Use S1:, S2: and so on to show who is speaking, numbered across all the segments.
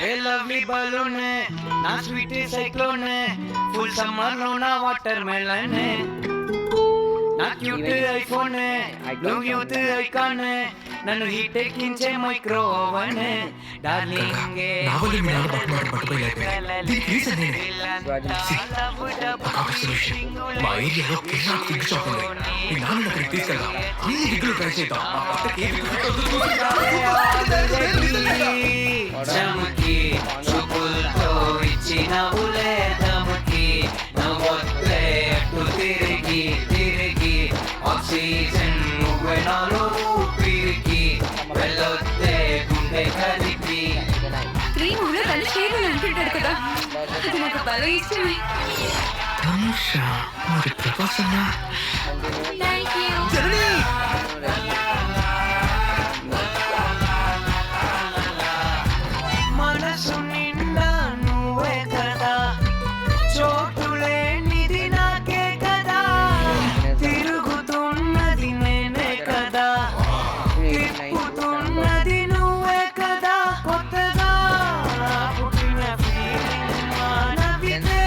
S1: A lovely balloon నా sweet cyclone full summer లో నా వాటర్ మెలన్ నా క్యూట్ ఐఫోన్ నువ్వు యూత్ ఐకాన్ నన్ను హీట్ ఎక్కించే మైక్రో ఓవెన్ డార్లింగ్
S2: మా ఏరియాలో కిరాక్ ఫిగ్ షాప్ ఉంది. మీ నాన్న అక్కడికి తీసుకెళ్దా అన్ని దిగులు ట్రై చేద్దాం.
S1: చమకి చూపులతో ఇచ్చిన ఉలేదముకి నవ్వొత్తే అటు తిరిగి తిరిగి ఆక్సిజన్ నువ్వే నాలో ఊపిరికి వెళ్ళొత్తే గుండె కలిపి
S3: క్రీమ్ ఊళ్ళో తల్లి షేర్ అనుకుంటాడు కదా, అది నాకు బాగా ఇష్టమే.
S2: మరి ప్రపోజల్
S3: థ్యాంక్ యూ.
S1: మనసు నిండా నువ్వే కదా, చోటులేనిది నాకే కదా, తిరుగుతున్నది నేనే కదా, తిప్పుతున్నది నువ్వే కదా, కొత్తగా పుట్టిన ఫీలింగ్ మానవిదే,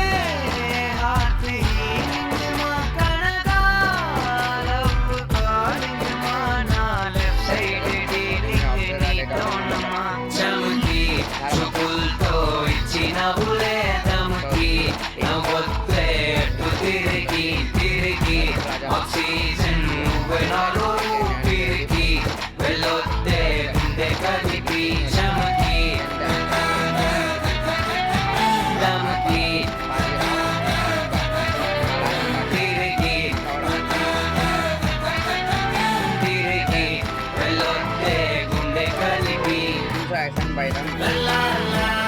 S1: హార్ట్ హీలింగ్ మా కనగా, లవ్ కాలింగ్ మా నా లెఫ్ట్ సైడ్ డీలింగ్ నీతోనమ్మా. చమకి చూపులతో ఇచ్చిన ఉలేదముకి నవ్వొత్తే అటు తిరిగి తిరిగి ఆక్సిజన్ నువ్వే నాలో ఊపిరికి వెళ్ళొత్తే గుండె కలిపి చమకి దమకి తిరిగి తిరిగి వెళ్ళొత్తే గుండె కలిపి la la la